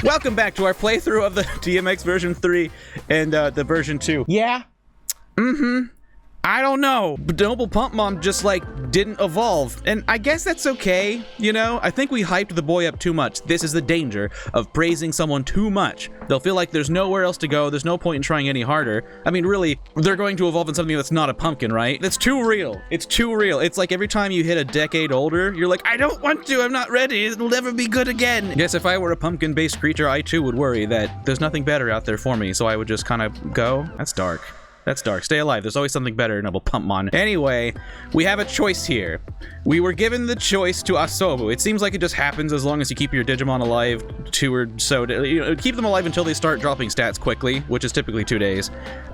Welcome back to our playthrough of the DMX version 3 and the version 2. Yeah? I don't know. Noble Pumpmon just, like, didn't evolve. And I guess that's okay, you know? I think we hyped the boy up too much. This is the danger of praising someone too much. They'll feel like there's nowhere else to go. There's no point in trying any harder. I mean, really, they're going to evolve in something that's not a pumpkin, right? That's too real. It's too real. It's like every time you hit a decade older, you're like, I don't want to. I'm not ready. It'll never be good again. Guess if I were a pumpkin-based creature, I too would worry that there's nothing better out there for me. So I would just kind of go. That's dark. That's dark. Stay alive. There's always something better, Noble Pumpmon. Anyway, we have a choice here. We were given the choice to Asobu. It seems like it just happens as long as you keep your Digimon alive 2 or so. Keep them alive until they start dropping stats quickly, which is typically 2 days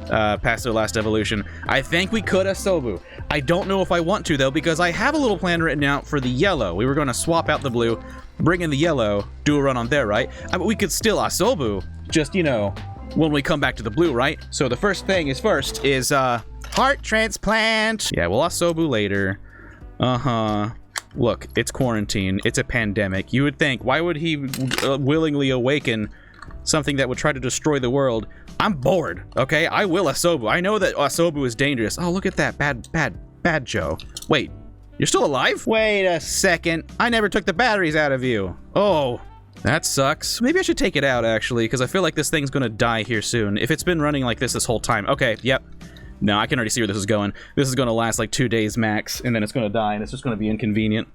past their last evolution. I think we could Asobu. I don't know if I want to, though, because I have a little plan written out for the yellow. We were going to swap out the blue, bring in the yellow, do a run on there, right? But we could still Asobu, just, you know, when we come back to the blue, right? So the first thing is heart transplant. Yeah, we'll Asobu later. Look, it's quarantine. It's a pandemic. You would think, why would he willingly awaken something that would try to destroy the world? I'm bored, okay? I will Asobu. I know that Asobu is dangerous. Oh, look at that. Bad Joe. Wait, you're still alive? Wait a second. I never took the batteries out of you. Oh. That sucks. Maybe I should take it out, actually, because I feel like this thing's gonna die here soon. If it's been running like this whole time. Okay, yep. No, I can already see where this is going. This is gonna last like 2 days max, and then it's gonna die, and it's just gonna be inconvenient.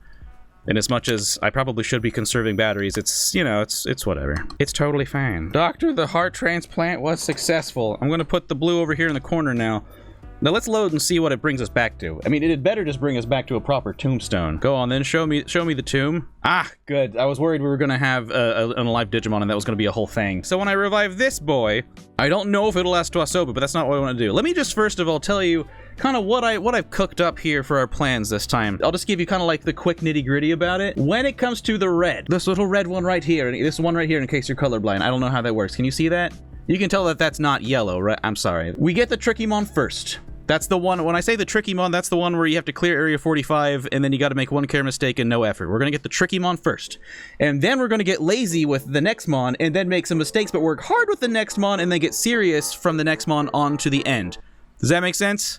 And as much as I probably should be conserving batteries, it's, you know, it's whatever. It's totally fine. Doctor, the heart transplant was successful. I'm gonna put the blue over here in the corner now. Now let's load and see what it brings us back to. I mean, it'd better just bring us back to a proper tombstone. Go on then, show me the tomb. Ah, good. I was worried we were gonna have an alive Digimon and that was gonna be a whole thing. So when I revive this boy, I don't know if it'll last to Asobu, but that's not what I want to do. Let me just first of all tell you kind of what I've cooked up here for our plans this time. I'll just give you kind of like the quick nitty-gritty about it. When it comes to the red, this little red one right here, and this one right here in case you're colorblind, I don't know how that works. Can you see that? You can tell that that's not yellow, right? I'm sorry. We get the Trickymon first. That's the one, when I say the Trickymon, that's the one where you have to clear Area 45, and then you gotta make one care mistake and no effort. We're gonna get the Trickymon first. And then we're gonna get lazy with the next Mon, and then make some mistakes, but work hard with the next Mon, and then get serious from the next Mon on to the end. Does that make sense?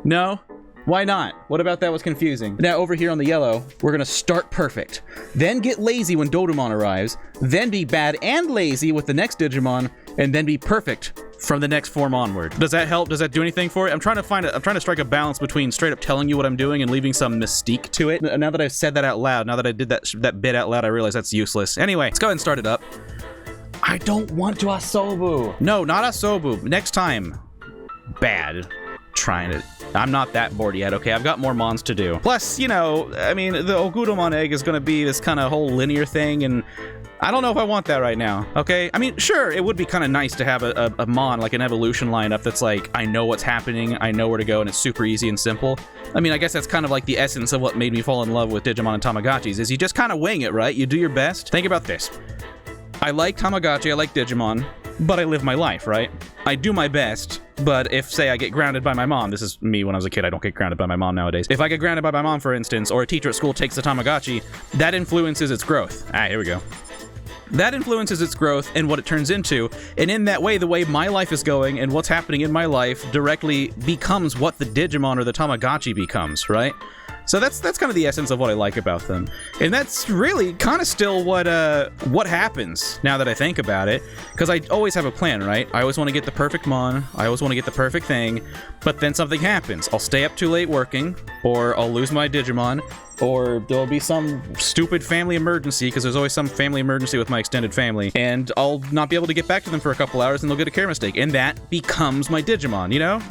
No? Why not? What about that was confusing? Now, over here on the yellow, we're gonna start perfect. Then get lazy when Dodemon arrives, then be bad and lazy with the next Digimon, and then be perfect from the next form onward. Does that help? Does that do anything for it? I'm trying to strike a balance between straight up telling you what I'm doing and leaving some mystique to it. Now that I've said that out loud, now that I did that bit out loud, I realize that's useless. Anyway, let's go ahead and start it up. I don't want to Asobu. No, not Asobu. Next time. Bad. Trying it. I'm not that bored yet, okay? I've got more mons to do. Plus, you know, I mean, the Oguromon egg is gonna be this kind of whole linear thing, and I don't know if I want that right now, okay? I mean, sure, it would be kind of nice to have a mon, like an evolution lineup that's like, I know what's happening, I know where to go, and it's super easy and simple. I mean, I guess that's kind of like the essence of what made me fall in love with Digimon and Tamagotchis, is you just kind of wing it, right? You do your best. Think about this. I like Tamagotchi, I like Digimon, but I live my life, right? I do my best, but if, say, I get grounded by my mom, this is me when I was a kid, I don't get grounded by my mom nowadays. If I get grounded by my mom, for instance, or a teacher at school takes the Tamagotchi, that influences its growth. Ah, here we go. That influences its growth and what it turns into, and in that way, the way my life is going and what's happening in my life directly becomes what the Digimon or the Tamagotchi becomes, right? So that's kind of the essence of what I like about them. And that's really kind of still what happens now that I think about it. Because I always have a plan, right? I always want to get the perfect mon, I always want to get the perfect thing, but then something happens. I'll stay up too late working, or I'll lose my Digimon, or there'll be some stupid family emergency, because there's always some family emergency with my extended family, and I'll not be able to get back to them for a couple hours, and they'll get a care mistake, and that becomes my Digimon, you know?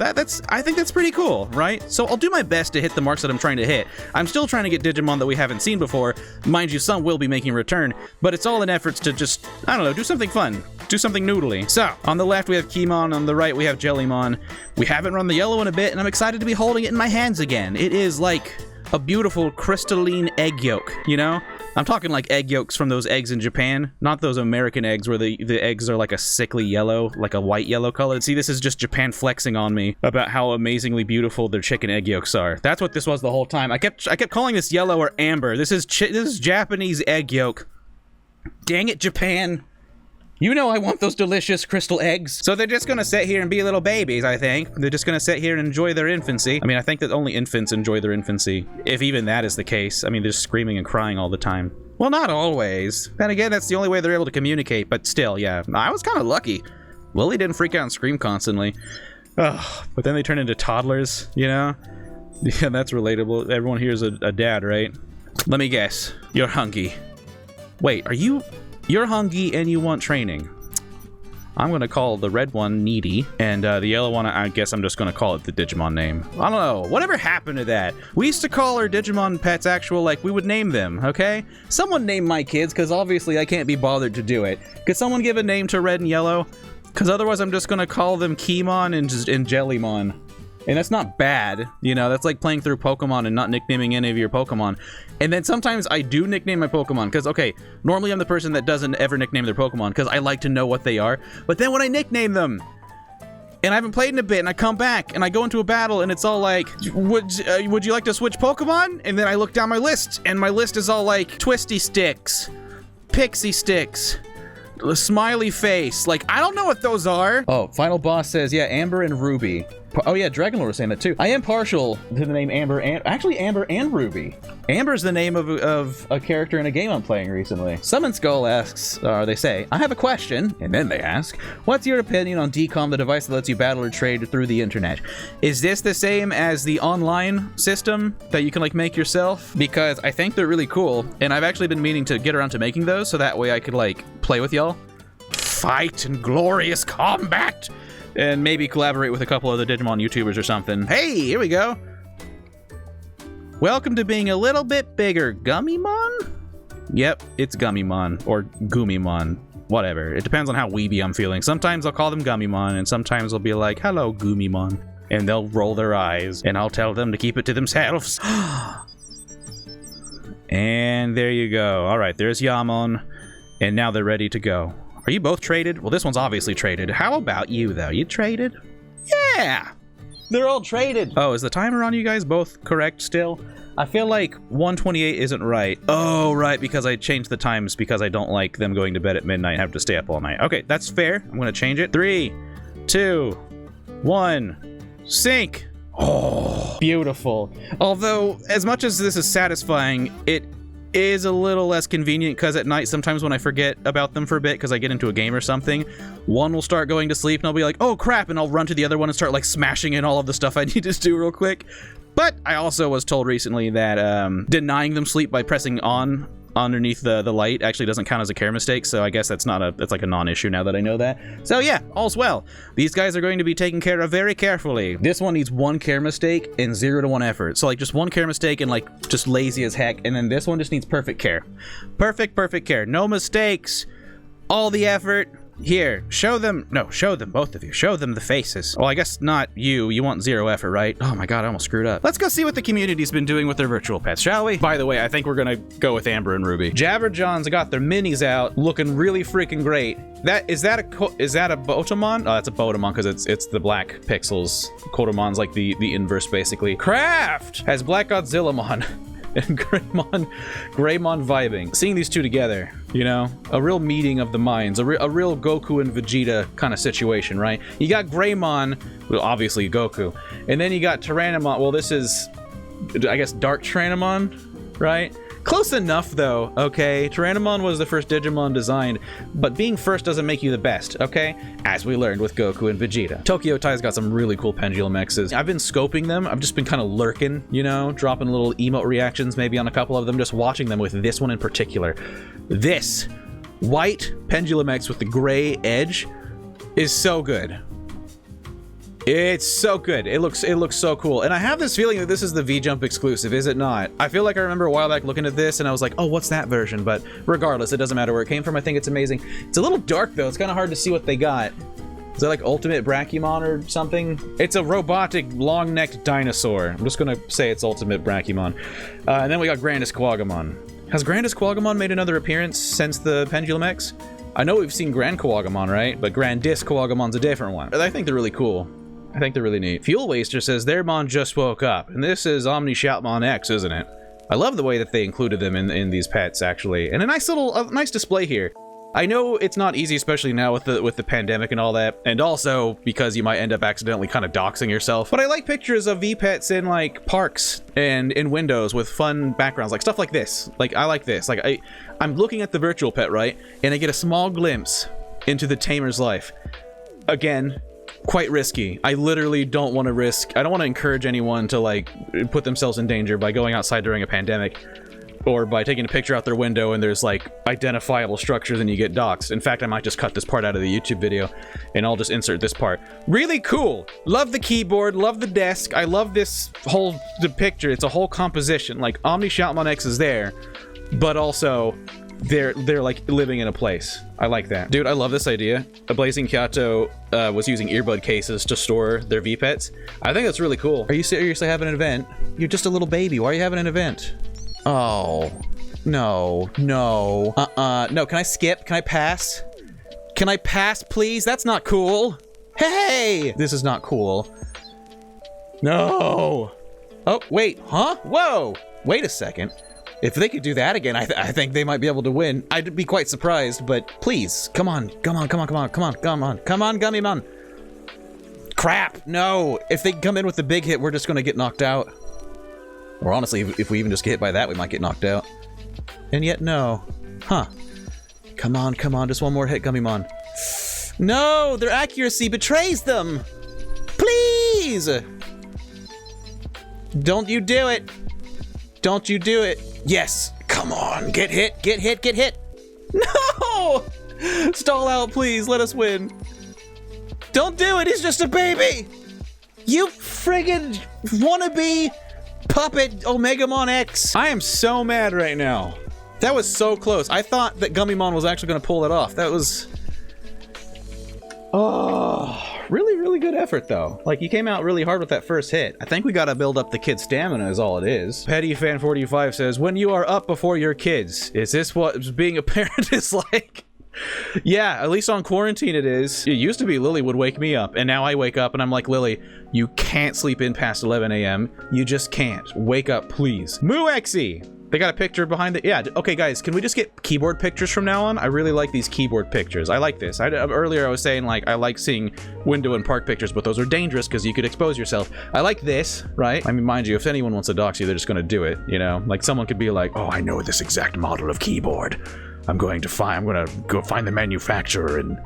I think that's pretty cool, right? So I'll do my best to hit the marks that I'm trying to hit. I'm still trying to get Digimon that we haven't seen before. Mind you, some will be making a return, but it's all in efforts to just, I don't know, do something fun. Do something noodly. So, on the left we have Keymon, on the right we have Jellymon. We haven't run the yellow in a bit, and I'm excited to be holding it in my hands again. It is like a beautiful crystalline egg yolk, you know? I'm talking like egg yolks from those eggs in Japan, not those American eggs where the eggs are like a sickly yellow, like a white yellow color. See, this is just Japan flexing on me about how amazingly beautiful their chicken egg yolks are. That's what this was the whole time. I kept calling this yellow or amber. This is Japanese egg yolk. Dang it, Japan. You know I want those delicious crystal eggs. So they're just gonna sit here and be little babies, I think. They're just gonna sit here and enjoy their infancy. I mean, I think that only infants enjoy their infancy, if even that is the case. I mean, they're just screaming and crying all the time. Well, not always. Then again, that's the only way they're able to communicate, but still, yeah. I was kind of lucky. Lily didn't freak out and scream constantly. Ugh, but then they turn into toddlers, you know? Yeah, that's relatable. Everyone here is a dad, right? Let me guess. You're hungry. Wait, you're hungry and you want training. I'm gonna call the red one Needy, and the yellow one, I guess I'm just gonna call it the Digimon name. I don't know, whatever happened to that? We used to call our Digimon pets we would name them, okay? Someone name my kids, because obviously I can't be bothered to do it. Could someone give a name to red and yellow? Because otherwise I'm just gonna call them Keymon and Jellymon. And that's not bad, you know, that's like playing through Pokemon and not nicknaming any of your Pokemon. And then sometimes I do nickname my Pokemon, because, okay, normally I'm the person that doesn't ever nickname their Pokemon, because I like to know what they are. But then when I nickname them, and I haven't played in a bit, and I come back, and I go into a battle, and it's all like, would you like to switch Pokemon? And then I look down my list, and my list is all like, Twisty Sticks, Pixie Sticks, Smiley Face. Like, I don't know what those are. Oh, final boss says, yeah, Amber and Ruby. Oh yeah, Dragonlord was saying that too. I am partial to the name Amber and actually Amber and Ruby. Amber's the name of a character in a game I'm playing recently. Summon Skull asks, they say, I have a question, and then they ask, what's your opinion on DCOM, the device that lets you battle or trade through the internet? Is this the same as the online system that you can like make yourself? Because I think they're really cool, and I've actually been meaning to get around to making those so that way I could like play with y'all. Fight in glorious combat! And maybe collaborate with a couple other Digimon YouTubers or something. Hey, here we go. Welcome to being a little bit bigger, Gummymon? Yep, it's Gummymon, or Gummymon, whatever. It depends on how weeby I'm feeling. Sometimes I'll call them Gummymon, and sometimes I'll be like, hello, Gummymon. And they'll roll their eyes, and I'll tell them to keep it to themselves. And there you go. All right, there's Yamon, and now they're ready to go. Are you both traded? Well, this one's obviously traded. How about you, though? You traded? Yeah! They're all traded! Oh, is the timer on you guys both correct still? I feel like 1:28 isn't right. Oh, right, because I changed the times because I don't like them going to bed at midnight and have to stay up all night. Okay, that's fair. I'm gonna change it. 3, 2, 1, sync! Oh, beautiful. Although, as much as this is satisfying, it is a little less convenient because at night sometimes when I forget about them for a bit because I get into a game or something, one will start going to sleep and I'll be like, oh crap, and I'll run to the other one and start like smashing in all of the stuff I need to do real quick. But I also was told recently that denying them sleep by pressing on underneath the light actually doesn't count as a care mistake, so I guess that's like a non-issue now that I know that. So yeah, all's well. These guys are going to be taken care of very carefully. This one needs 1 care mistake and 0 to 1 effort. So like just 1 care mistake and like just lazy as heck, and then this one just needs perfect care. Perfect care. No mistakes. All the effort. Here, show them, both of you. Show them the faces. Well, I guess not you. You want 0 effort, right? Oh my god, I almost screwed up. Let's go see what the community's been doing with their virtual pets, shall we? By the way, I think we're gonna go with Amber and Ruby. Jabberjohn's got their minis out, looking really freaking great. Is that a Botamon? Oh, that's a Botamon because it's the black pixels. Kotamon's like the inverse, basically. Craft has Black Godzillamon and Greymon vibing. Seeing these two together, you know, a real meeting of the minds, a real Goku and Vegeta kind of situation, right? You got Greymon, well, obviously Goku, and then you got Tyrannomon. Well, this is, I guess, Dark Tyrannomon, right? Close enough, though, okay? Tyrannomon was the first Digimon designed, but being first doesn't make you the best, okay? As we learned with Goku and Vegeta. Tokyo Tai's got some really cool Pendulum X's. I've been scoping them. I've just been kind of lurking, you know, dropping little emote reactions maybe on a couple of them, just watching them with this one in particular. This white Pendulum X with the gray edge is so good. It's so good. It looks so cool. And I have this feeling that this is the V-Jump exclusive, is it not? I feel like I remember a while back looking at this and I was like, oh, what's that version? But regardless, it doesn't matter where it came from. I think it's amazing. It's a little dark though. It's kind of hard to see what they got. Is that like Ultimate Brachymon or something? It's a robotic, long-necked dinosaur. I'm just gonna say it's Ultimate Brachymon. And then we got Grandis Quagamon. Has Grandis Quagamon made another appearance since the Pendulum X? I know we've seen Grand Quagamon, right? But Grandis Quagamon's a different one. I think they're really cool. I think they're really neat. Fuel Waster says their Mon just woke up, and this is Omni Shoutmon X, isn't it? I love the way that they included them in these pets, actually. And a nice little, nice display here. I know it's not easy, especially now with the pandemic and all that, and also because you might end up accidentally kind of doxing yourself. But I like pictures of V-pets in like parks and in windows with fun backgrounds, like stuff like this. Like I like this. Like I'm looking at the virtual pet, right, and I get a small glimpse into the tamer's life. Again, quite risky. I literally don't want to risk. I don't want to encourage anyone to like put themselves in danger by going outside during a pandemic. Or by taking a picture out their window and there's like identifiable structures and you get doxxed. In fact, I might just cut this part out of the YouTube video and I'll just insert this part. Really cool. Love the keyboard, love the desk. I love this whole the picture. It's a whole composition. Like Omni Shoutmon X is there, but also they're like living in a place. I like that. Dude, I love this idea. A Blazing Kyato was using earbud cases to store their V-pets. I think that's really cool. Are you seriously having an event? You're just a little baby. Why are you having an event? Oh, no, no, no, can I skip? Can I pass? Can I pass, please? That's not cool. Hey, this is not cool. No. Oh, wait, huh? Whoa, wait a second. If they could do that again, I think they might be able to win. I'd be quite surprised, but please, come on, come on, come on, come on, come on, come on, come on, Gummymon. Crap, no. If they come in with the big hit, we're just gonna get knocked out. Or honestly, if we even just get hit by that, we might get knocked out. And yet, no. Huh. Come on, come on, just one more hit, Gummymon. No, their accuracy betrays them! Please! Don't you do it! Don't you do it! Yes! Come on, get hit, get hit, get hit! No! Stall out, please, let us win. Don't do it, he's just a baby! You friggin' wannabe puppet Omegamon X. I am so mad right now. That was so close. I thought that Gummymon was actually going to pull it off. That was... Oh, really, really good effort, though. Like, you came out really hard with that first hit. I think we got to build up the kid's stamina is all it is. PettyFan45 says, when you are up before your kids, is this what being a parent is like? Yeah, at least on quarantine it is. It used to be Lily would wake me up, and now I wake up and I'm like, Lily, you can't sleep in past 11 a.m. You just can't. Wake up, please. Mooexy! They got a picture behind the... Yeah, okay, guys, can we just get keyboard pictures from now on? I really like these keyboard pictures. I like this. Earlier I was saying, like, I like seeing window and park pictures, but those are dangerous because you could expose yourself. I like this, right? I mean, mind you, if anyone wants to dox you, they're just gonna do it, you know? Like, someone could be like, oh, I know this exact model of keyboard. I'm gonna go find the manufacturer and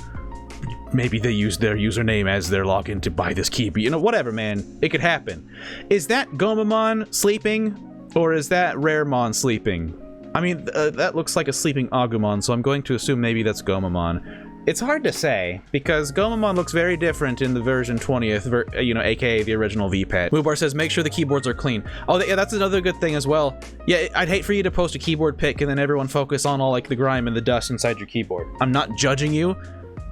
maybe they use their username as their login to buy this key. But, you know, whatever, man. It could happen. Is that Gomamon sleeping? Or is that Raremon sleeping? I mean, that looks like a sleeping Agumon, so I'm going to assume maybe that's Gomamon. It's hard to say, because Gomamon looks very different in the version 20th, you know, aka the original V-Pet. Moobar says, make sure the keyboards are clean. Oh, yeah, that's another good thing as well. Yeah, I'd hate for you to post a keyboard pic and then everyone focus on all, like, the grime and the dust inside your keyboard. I'm not judging you.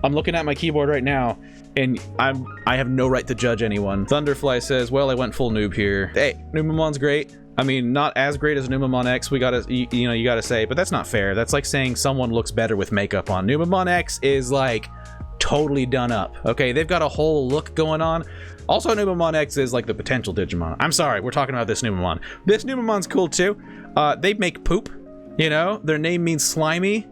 I'm looking at my keyboard right now, and I have no right to judge anyone. Thunderfly says, well, I went full noob here. Hey, Numamon's great. I mean, not as great as Numamon X, we gotta, you know, you gotta say, but that's not fair. That's like saying someone looks better with makeup on. Numamon X is like totally done up. Okay, they've got a whole look going on. Also, Numamon X is like the potential Digimon. I'm sorry, we're talking about this Numamon. This Numamon's cool too. They make poop, you know, their name means slimy.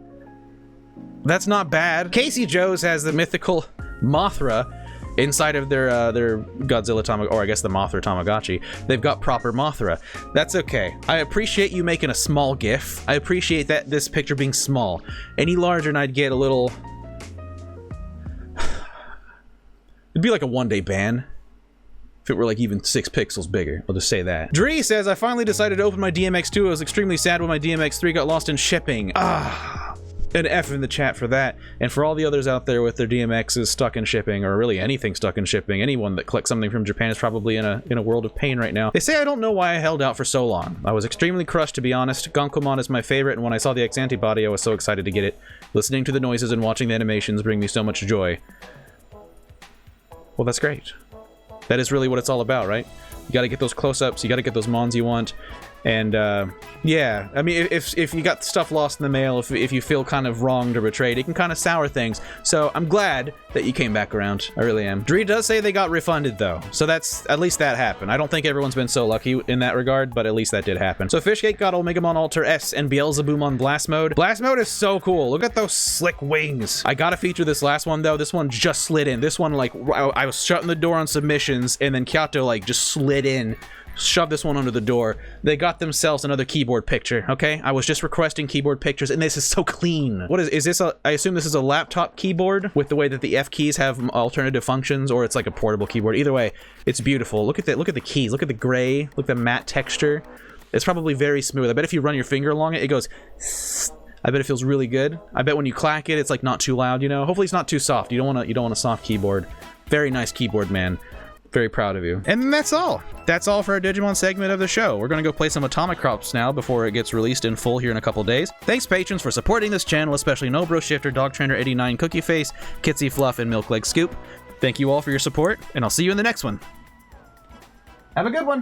That's not bad. Casey Joes has the mythical Mothra inside of their Godzilla or I guess the Mothra Tamagotchi. They've got proper Mothra. That's okay. I appreciate you making a small GIF. I appreciate that this picture being small. Any larger and I'd get a little... It'd be like a one-day ban. If it were like even 6 pixels bigger. I'll just say that. Dree says, I finally decided to open my DMX2. I was extremely sad when my DMX3 got lost in shipping. An F in the chat for that, and for all the others out there with their DMXs stuck in shipping, or really anything stuck in shipping. Anyone that collects something from Japan is probably in a world of pain right now. They say I don't know why I held out for so long. I was extremely crushed, to be honest. Gonkomon is my favorite, and when I saw the X-antibody, I was so excited to get it. Listening to the noises and watching the animations bring me so much joy. Well, that's great. That is really what it's all about, right? You gotta get those close-ups, you gotta get those mons you want. And, yeah, I mean, if you got stuff lost in the mail, if you feel kind of wronged or betrayed, it can kind of sour things. So I'm glad that you came back around. I really am. Dree does say they got refunded, though. So that's, at least that happened. I don't think everyone's been so lucky in that regard, but at least that did happen. So Fishcake got Omegamon Alter S and Beelzebumon Blast Mode. Blast Mode is so cool. Look at those slick wings. I gotta feature this last one, though. This one just slid in. This one, like, I was shutting the door on submissions, and then Kyoto, like, just slid in. Shove this one under the door. They got themselves another keyboard picture, okay? I was just requesting keyboard pictures, and this is so clean. What is this a, I assume this is a laptop keyboard with the way that the F keys have alternative functions, or it's like a portable keyboard. Either way, it's beautiful. Look at that, look at the keys, look at the gray, look at the matte texture. It's probably very smooth. I bet if you run your finger along it, it goes I bet it feels really good. I bet when you clack it, it's like not too loud, you know? Hopefully it's not too soft. You don't want a soft keyboard. Very nice keyboard, man. Very proud of you. And that's all. That's all for our Digimon segment of the show. We're gonna go play some Atomic Crops now before it gets released in full here in a couple days. Thanks, patrons, for supporting this channel, especially Nobro Shifter, Dog Trainer 89, Cookie Face, Kitsy Fluff, and Milk Leg Scoop. Thank you all for your support, and I'll see you in the next one. Have a good one.